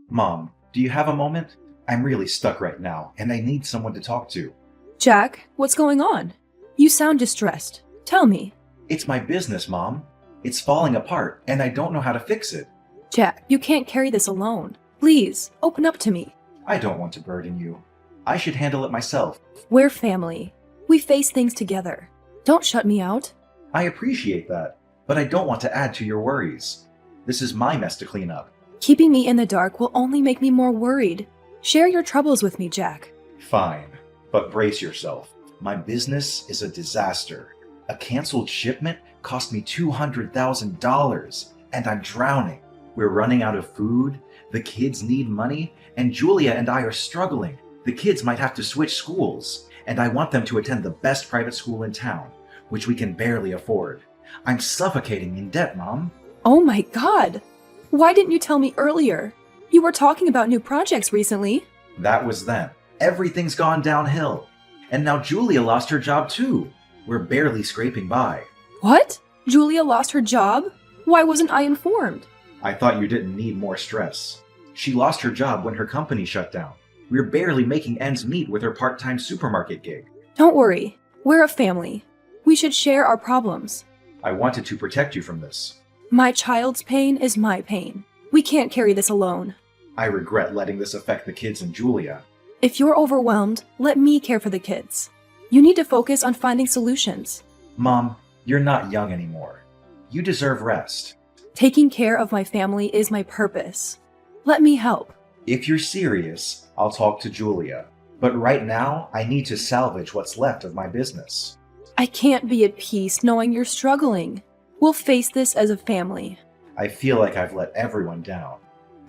Mom, do you have a moment? I'm really stuck right now, and I need someone to talk to. Jack, what's going on? You sound distressed. Tell me. It's my business, Mom. It's falling apart, and I don't know how to fix it. Jack, you can't carry this alone. Please, open up to me. I don't want to burden you. I should handle it myself. We're family. We face things together. Don't shut me out. I appreciate that, but I don't want to add to your worries. This is my mess to clean up. Keeping me in the dark will only make me more worried. Share your troubles with me, Jack. Fine, but brace yourself. My business is a disaster. A canceled shipment cost me $200,000, and I'm drowning. We're running out of food, the kids need money, and Julia and I are struggling. The kids might have to switch schools, and I want them to attend the best private school in town, which we can barely afford. I'm suffocating in debt, Mom. Oh my God! Why didn't you tell me earlier? You were talking about new projects recently. That was then. Everything's gone downhill. And now Julia lost her job too. We're barely scraping by. What? Julia lost her job? Why wasn't I informed? I thought you didn't need more stress. She lost her job when her company shut down. We're barely making ends meet with her part-time supermarket gig. Don't worry. We're a family. We should share our problems. I wanted to protect you from this. My child's pain is my pain. We can't carry this alone. I regret letting this affect the kids and Julia. If you're overwhelmed, let me care for the kids. You need to focus on finding solutions. Mom, you're not young anymore. You deserve rest. Taking care of my family is my purpose. Let me help. If you're serious, I'll talk to Julia. But right now, I need to salvage what's left of my business. I can't be at peace knowing you're struggling. We'll face this as a family. I feel like I've let everyone down.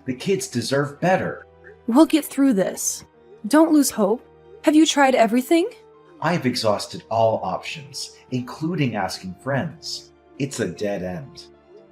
The kids deserve better. We'll get through this. Don't lose hope. Have you tried everything? I've exhausted all options, including asking friends. It's a dead end.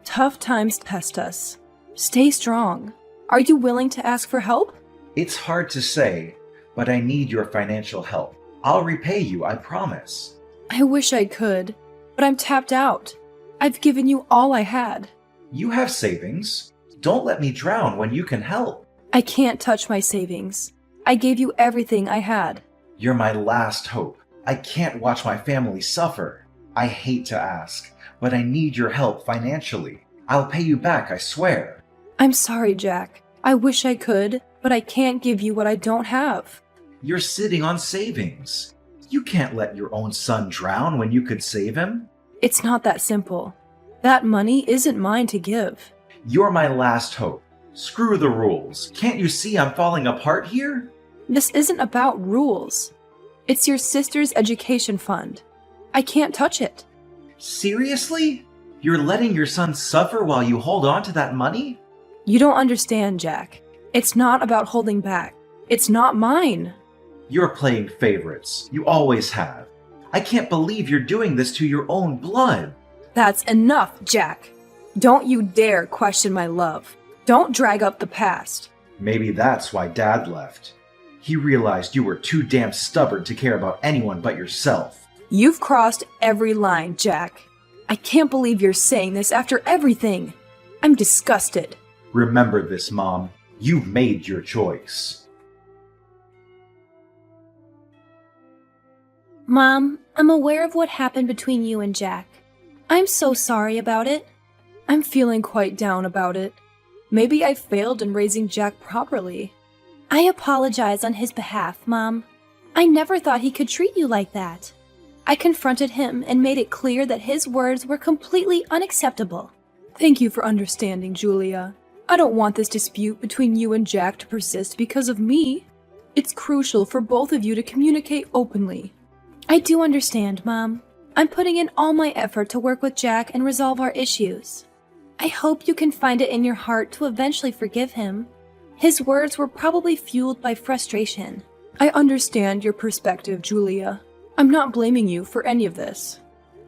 Tough times test us. Stay strong. Are you willing to ask for help? It's hard to say, but I need your financial help. I'll repay you, I promise. I wish I could, but I'm tapped out. I've given you all I had. You have savings. Don't let me drown when you can help. I can't touch my savings. I gave you everything I had. You're my last hope. I can't watch my family suffer. I hate to ask, but I need your help financially. I'll pay you back, I swear. I'm sorry, Jack. I wish I could, but I can't give you what I don't have. You're sitting on savings. You can't let your own son drown when you could save him. It's not that simple. That money isn't mine to give. You're my last hope. Screw the rules. Can't you see I'm falling apart here? This isn't about rules. It's your sister's education fund. I can't touch it. Seriously? You're letting your son suffer while you hold on to that money? You don't understand, Jack. It's not about holding back. It's not mine. You're playing favorites. You always have. I can't believe you're doing this to your own blood. That's enough, Jack. Don't you dare question my love. Don't drag up the past. Maybe that's why Dad left. He realized you were too damn stubborn to care about anyone but yourself. You've crossed every line, Jack. I can't believe you're saying this after everything. I'm disgusted. Remember this, Mom. You've made your choice. Mom, I'm aware of what happened between you and Jack. I'm so sorry about it. I'm feeling quite down about it. Maybe I failed in raising Jack properly. I apologize on his behalf, Mom. I never thought he could treat you like that. I confronted him and made it clear that his words were completely unacceptable. Thank you for understanding, Julia. I don't want this dispute between you and Jack to persist because of me. It's crucial for both of you to communicate openly. I do understand, Mom. I'm putting in all my effort to work with Jack and resolve our issues. I hope you can find it in your heart to eventually forgive him. His words were probably fueled by frustration. I understand your perspective, Julia. I'm not blaming you for any of this.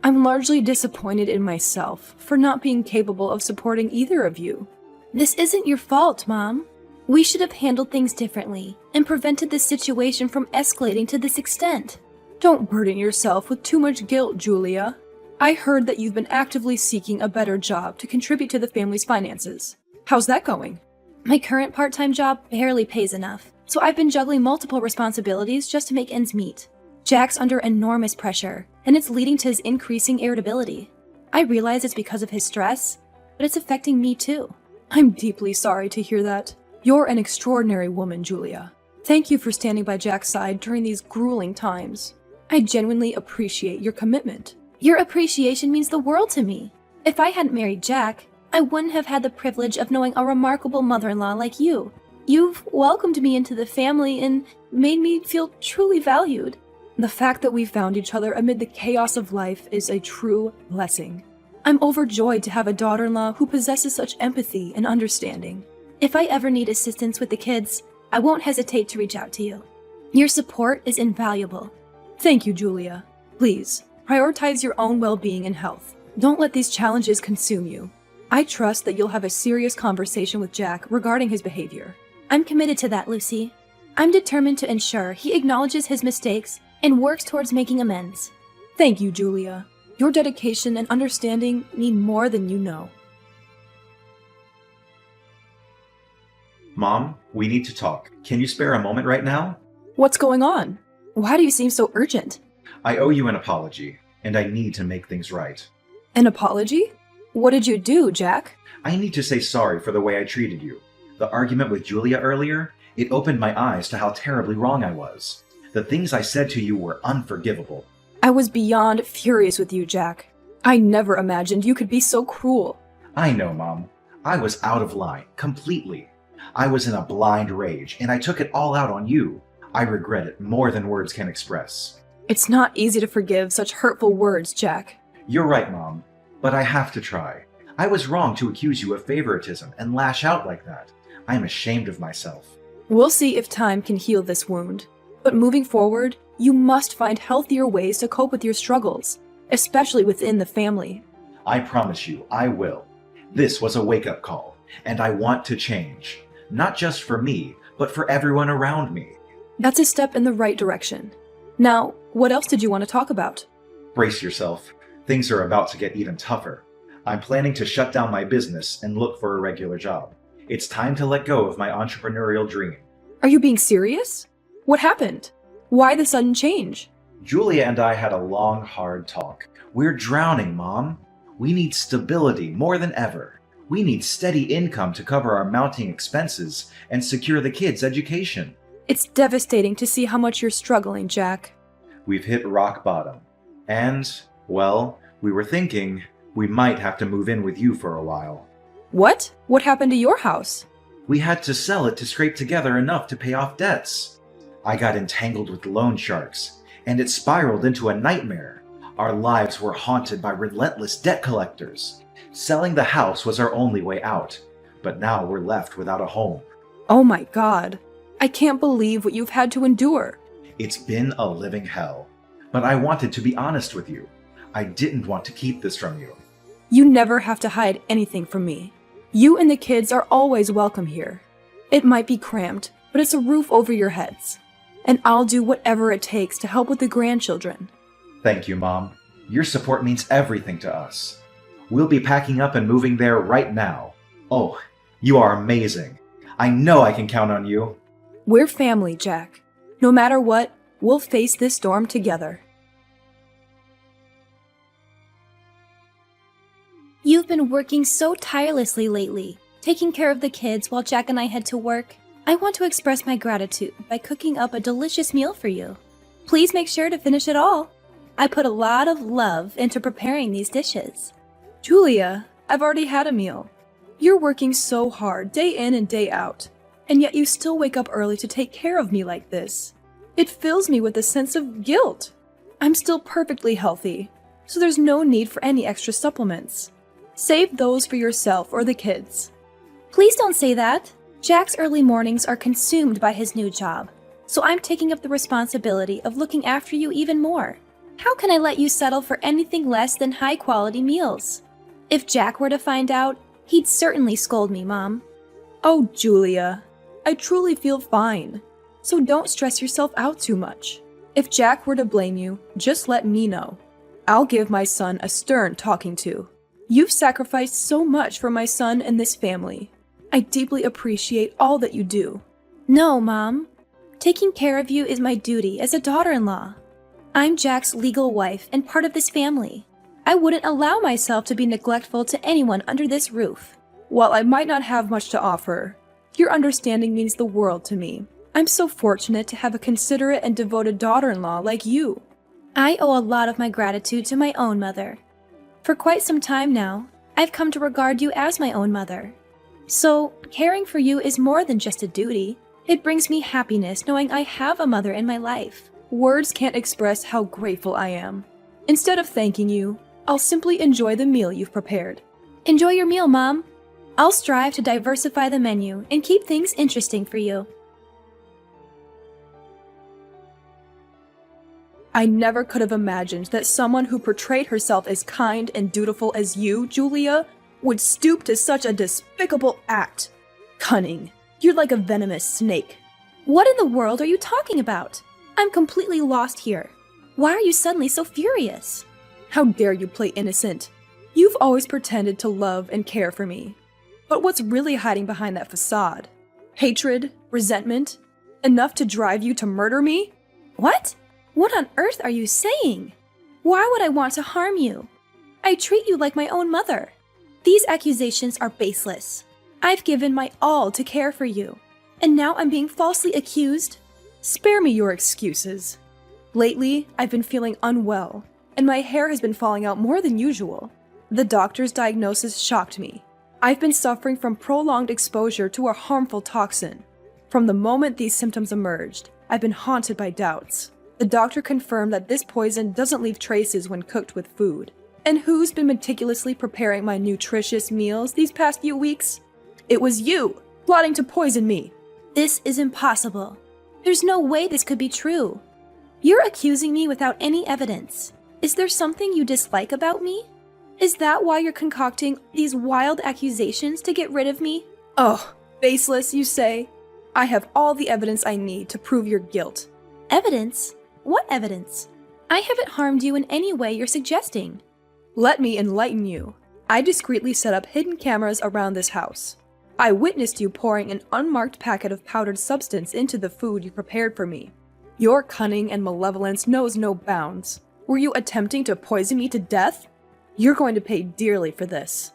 I'm largely disappointed in myself for not being capable of supporting either of you. This isn't your fault, Mom. We should have handled things differently and prevented this situation from escalating to this extent. Don't burden yourself with too much guilt, Julia. I heard that you've been actively seeking a better job to contribute to the family's finances. How's that going? My current part-time job barely pays enough, so I've been juggling multiple responsibilities just to make ends meet. Jack's under enormous pressure, and it's leading to his increasing irritability. I realize it's because of his stress, but it's affecting me too. I'm deeply sorry to hear that. You're an extraordinary woman, Julia. Thank you for standing by Jack's side during these grueling times. I genuinely appreciate your commitment. Your appreciation means the world to me. If I hadn't married Jack, I wouldn't have had the privilege of knowing a remarkable mother-in-law like you. You've welcomed me into the family and made me feel truly valued. The fact that we found each other amid the chaos of life is a true blessing. I'm overjoyed to have a daughter-in-law who possesses such empathy and understanding. If I ever need assistance with the kids, I won't hesitate to reach out to you. Your support is invaluable. Thank you, Julia. Please, prioritize your own well-being and health. Don't let these challenges consume you. I trust that you'll have a serious conversation with Jack regarding his behavior. I'm committed to that, Lucy. I'm determined to ensure he acknowledges his mistakes and works towards making amends. Thank you, Julia. Your dedication and understanding mean more than you know. Mom, we need to talk. Can you spare a moment right now? What's going on? Why do you seem so urgent? I owe you an apology, and I need to make things right. An apology? What did you do, Jack? I need to say sorry for the way I treated you. The argument with Julia earlier, it opened my eyes to how terribly wrong I was. The things I said to you were unforgivable. I was beyond furious with you, Jack. I never imagined you could be so cruel. I know, Mom. I was out of line, completely. I was in a blind rage, and I took it all out on you. I regret it more than words can express. It's not easy to forgive such hurtful words, Jack. You're right, Mom, but I have to try. I was wrong to accuse you of favoritism and lash out like that. I am ashamed of myself. We'll see if time can heal this wound. But moving forward, you must find healthier ways to cope with your struggles, especially within the family. I promise you, I will. This was a wake-up call, and I want to change. Not just for me, but for everyone around me. That's a step in the right direction. Now, what else did you want to talk about? Brace yourself. Things are about to get even tougher. I'm planning to shut down my business and look for a regular job. It's time to let go of my entrepreneurial dream. Are you being serious? What happened? Why the sudden change? Julia and I had a long, hard talk. We're drowning, Mom. We need stability more than ever. We need steady income to cover our mounting expenses and secure the kids' education. It's devastating to see how much you're struggling, Jack. We've hit rock bottom. And, well, we were thinking we might have to move in with you for a while. What? What happened to your house? We had to sell it to scrape together enough to pay off debts. I got entangled with loan sharks, and it spiraled into a nightmare. Our lives were haunted by relentless debt collectors. Selling the house was our only way out, but now we're left without a home. Oh my God. I can't believe what you've had to endure. It's been a living hell, but I wanted to be honest with you. I didn't want to keep this from you. You never have to hide anything from me. You and the kids are always welcome here. It might be cramped, but it's a roof over your heads. And I'll do whatever it takes to help with the grandchildren. Thank you, Mom. Your support means everything to us. We'll be packing up and moving there right now. Oh, you are amazing. I know I can count on you. We're family, Jack. No matter what, we'll face this storm together. You've been working so tirelessly lately, taking care of the kids while Jack and I head to work. I want to express my gratitude by cooking up a delicious meal for you. Please make sure to finish it all. I put a lot of love into preparing these dishes. Julia, I've already had a meal. You're working so hard day in and day out, and yet you still wake up early to take care of me like this. It fills me with a sense of guilt. I'm still perfectly healthy, so there's no need for any extra supplements. Save those for yourself or the kids. Please don't say that. Jack's early mornings are consumed by his new job, so I'm taking up the responsibility of looking after you even more. How can I let you settle for anything less than high-quality meals? If Jack were to find out, he'd certainly scold me, Mom. Oh, Julia, I truly feel fine, so don't stress yourself out too much. If Jack were to blame you, just let me know. I'll give my son a stern talking to. You've sacrificed so much for my son and this family. I deeply appreciate all that you do. No, Mom. Taking care of you is my duty as a daughter-in-law. I'm Jack's legal wife and part of this family. I wouldn't allow myself to be neglectful to anyone under this roof. While I might not have much to offer, your understanding means the world to me. I'm so fortunate to have a considerate and devoted daughter-in-law like you. I owe a lot of my gratitude to my own mother. For quite some time now, I've come to regard you as my own mother. So, caring for you is more than just a duty. It brings me happiness knowing I have a mother in my life. Words can't express how grateful I am. Instead of thanking you, I'll simply enjoy the meal you've prepared. Enjoy your meal, Mom. I'll strive to diversify the menu and keep things interesting for you. I never could have imagined that someone who portrayed herself as kind and dutiful as you, Julia, would stoop to such a despicable act. Cunning. You're like a venomous snake. What in the world are you talking about? I'm completely lost here. Why are you suddenly so furious? How dare you play innocent? You've always pretended to love and care for me. But what's really hiding behind that facade? Hatred? Resentment? Enough to drive you to murder me? What? What on earth are you saying? Why would I want to harm you? I treat you like my own mother. These accusations are baseless. I've given my all to care for you, and now I'm being falsely accused? Spare me your excuses. Lately, I've been feeling unwell, and my hair has been falling out more than usual. The doctor's diagnosis shocked me. I've been suffering from prolonged exposure to a harmful toxin. From the moment these symptoms emerged, I've been haunted by doubts. The doctor confirmed that this poison doesn't leave traces when cooked with food. And who's been meticulously preparing my nutritious meals these past few weeks? It was you, plotting to poison me. This is impossible. There's no way this could be true. You're accusing me without any evidence. Is there something you dislike about me? Is that why you're concocting these wild accusations to get rid of me? Oh, baseless, you say? I have all the evidence I need to prove your guilt. Evidence? What evidence? I haven't harmed you in any way you're suggesting. Let me enlighten you. I discreetly set up hidden cameras around this house. I witnessed you pouring an unmarked packet of powdered substance into the food you prepared for me. Your cunning and malevolence knows no bounds. Were you attempting to poison me to death? You're going to pay dearly for this.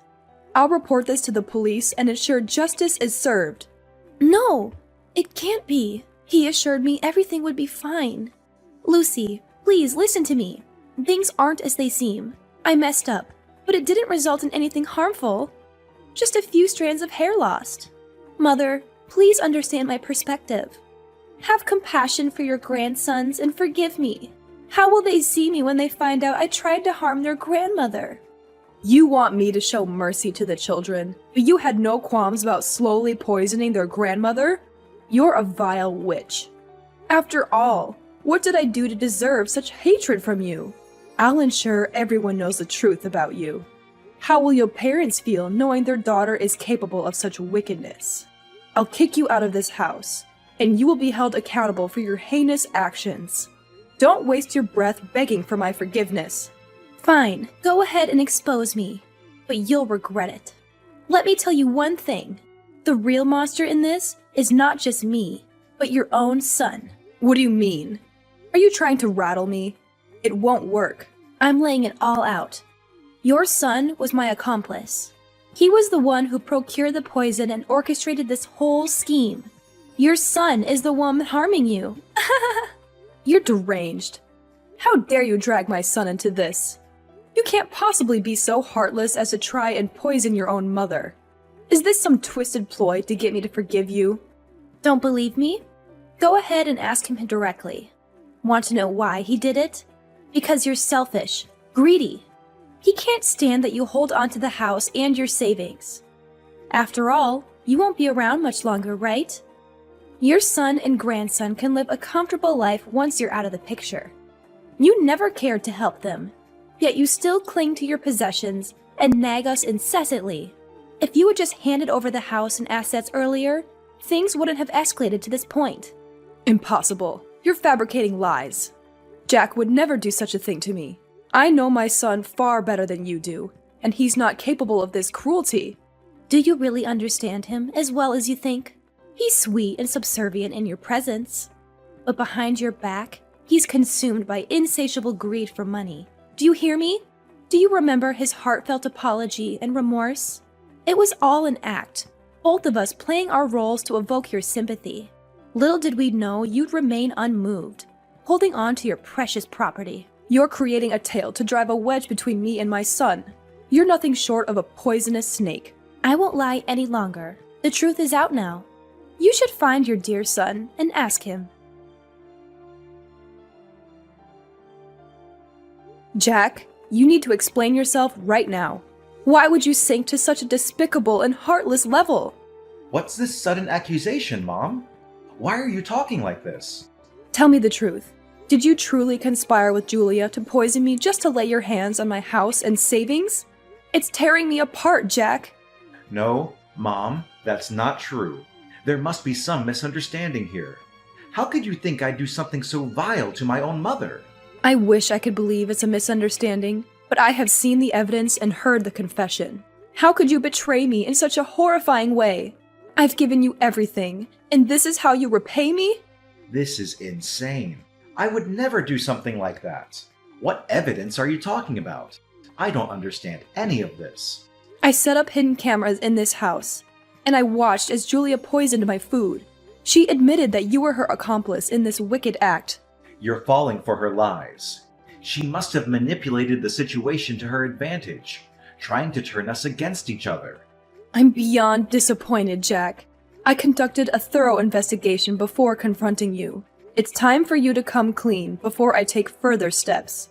I'll report this to the police and ensure justice is served. No, it can't be. He assured me everything would be fine. Lucy, please listen to me. Things aren't as they seem. I messed up, but it didn't result in anything harmful. Just a few strands of hair lost. Mother, please understand my perspective. Have compassion for your grandsons and forgive me. How will they see me when they find out I tried to harm their grandmother? You want me to show mercy to the children, but you had no qualms about slowly poisoning their grandmother? You're a vile witch. After all, what did I do to deserve such hatred from you? I'll ensure everyone knows the truth about you. How will your parents feel knowing their daughter is capable of such wickedness? I'll kick you out of this house, and you will be held accountable for your heinous actions. Don't waste your breath begging for my forgiveness. Fine, go ahead and expose me, but you'll regret it. Let me tell you one thing. The real monster in this is not just me, but your own son. What do you mean? Are you trying to rattle me? It won't work. I'm laying it all out. Your son was my accomplice. He was the one who procured the poison and orchestrated this whole scheme. Your son is the one harming you. You're deranged. How dare you drag my son into this? You can't possibly be so heartless as to try and poison your own mother. Is this some twisted ploy to get me to forgive you? Don't believe me? Go ahead and ask him directly. Want to know why he did it? Because you're selfish, greedy. He can't stand that you hold on to the house and your savings. After all, you won't be around much longer, right? Your son and grandson can live a comfortable life once you're out of the picture. You never cared to help them, yet you still cling to your possessions and nag us incessantly. If you had just handed over the house and assets earlier, things wouldn't have escalated to this point. Impossible. You're fabricating lies. Jack would never do such a thing to me. I know my son far better than you do, and he's not capable of this cruelty. Do you really understand him as well as you think? He's sweet and subservient in your presence, but behind your back, he's consumed by insatiable greed for money. Do you hear me? Do you remember his heartfelt apology and remorse? It was all an act, both of us playing our roles to evoke your sympathy. Little did we know you'd remain unmoved, holding on to your precious property. You're creating a tale to drive a wedge between me and my son. You're nothing short of a poisonous snake. I won't lie any longer. The truth is out now. You should find your dear son and ask him. Jack, you need to explain yourself right now. Why would you sink to such a despicable and heartless level? What's this sudden accusation, Mom? Why are you talking like this? Tell me the truth. Did you truly conspire with Julia to poison me just to lay your hands on my house and savings? It's tearing me apart, Jack. No, Mom, that's not true. There must be some misunderstanding here. How could you think I'd do something so vile to my own mother? I wish I could believe it's a misunderstanding, but I have seen the evidence and heard the confession. How could you betray me in such a horrifying way? I've given you everything, and this is how you repay me? This is insane. I would never do something like that. What evidence are you talking about? I don't understand any of this. I set up hidden cameras in this house, and I watched as Julia poisoned my food. She admitted that you were her accomplice in this wicked act. You're falling for her lies. She must have manipulated the situation to her advantage, trying to turn us against each other. I'm beyond disappointed, Jack. I conducted a thorough investigation before confronting you. It's time for you to come clean before I take further steps.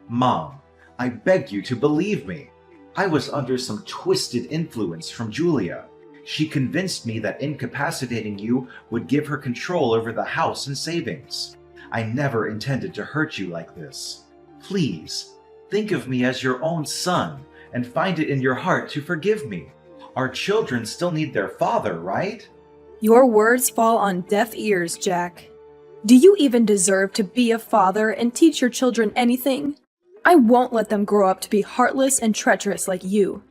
Mom, I beg you to believe me. I was under some twisted influence from Julia. She convinced me that incapacitating you would give her control over the house and savings. I never intended to hurt you like this. Please, think of me as your own son and find it in your heart to forgive me. Our children still need their father, right? Your words fall on deaf ears, Jack. Do you even deserve to be a father and teach your children anything? I won't let them grow up to be heartless and treacherous like you.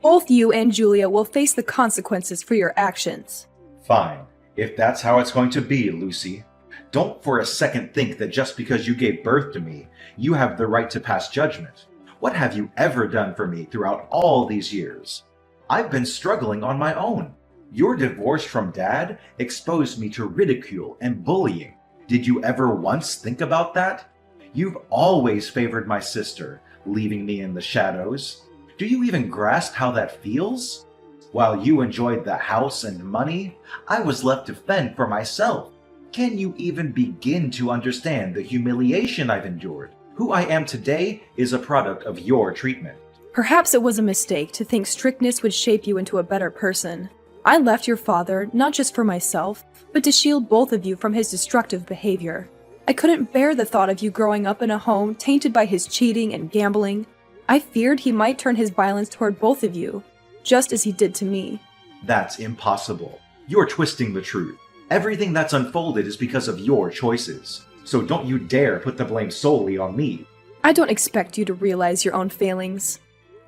Both you and Julia will face the consequences for your actions. Fine, if that's how it's going to be, Lucy. Don't for a second think that just because you gave birth to me, you have the right to pass judgment. What have you ever done for me throughout all these years? I've been struggling on my own. Your divorce from Dad exposed me to ridicule and bullying. Did you ever once think about that? You've always favored my sister, leaving me in the shadows. Do you even grasp how that feels? While you enjoyed the house and money, I was left to fend for myself. Can you even begin to understand the humiliation I've endured? Who I am today is a product of your treatment. Perhaps it was a mistake to think strictness would shape you into a better person. I left your father not just for myself, but to shield both of you from his destructive behavior. I couldn't bear the thought of you growing up in a home tainted by his cheating and gambling. I feared he might turn his violence toward both of you, just as he did to me. That's impossible. You're twisting the truth. Everything that's unfolded is because of your choices. So don't you dare put the blame solely on me. I don't expect you to realize your own failings.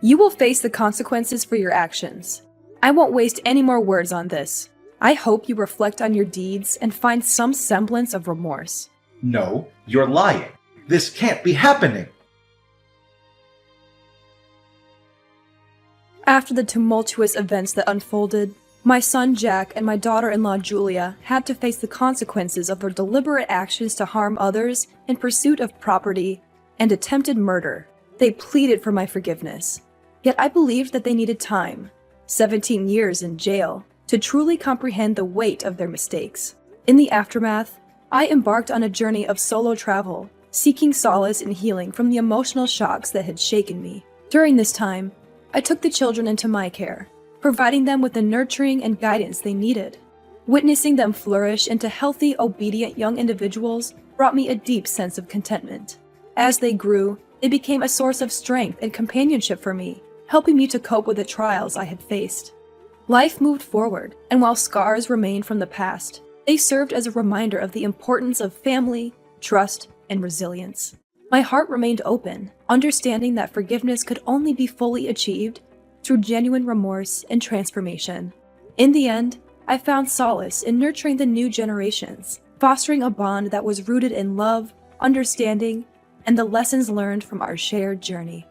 You will face the consequences for your actions. I won't waste any more words on this. I hope you reflect on your deeds and find some semblance of remorse. No, you're lying. This can't be happening. After the tumultuous events that unfolded, my son Jack and my daughter-in-law Julia had to face the consequences of their deliberate actions to harm others in pursuit of property and attempted murder. They pleaded for my forgiveness, yet I believed that they needed time, 17 years in jail, to truly comprehend the weight of their mistakes. In the aftermath, I embarked on a journey of solo travel, seeking solace and healing from the emotional shocks that had shaken me. During this time, I took the children into my care, providing them with the nurturing and guidance they needed. Witnessing them flourish into healthy, obedient young individuals brought me a deep sense of contentment. As they grew, they became a source of strength and companionship for me, helping me to cope with the trials I had faced. Life moved forward, and while scars remained from the past, they served as a reminder of the importance of family, trust, and resilience. My heart remained open, understanding that forgiveness could only be fully achieved through genuine remorse and transformation. In the end, I found solace in nurturing the new generations, fostering a bond that was rooted in love, understanding, and the lessons learned from our shared journey.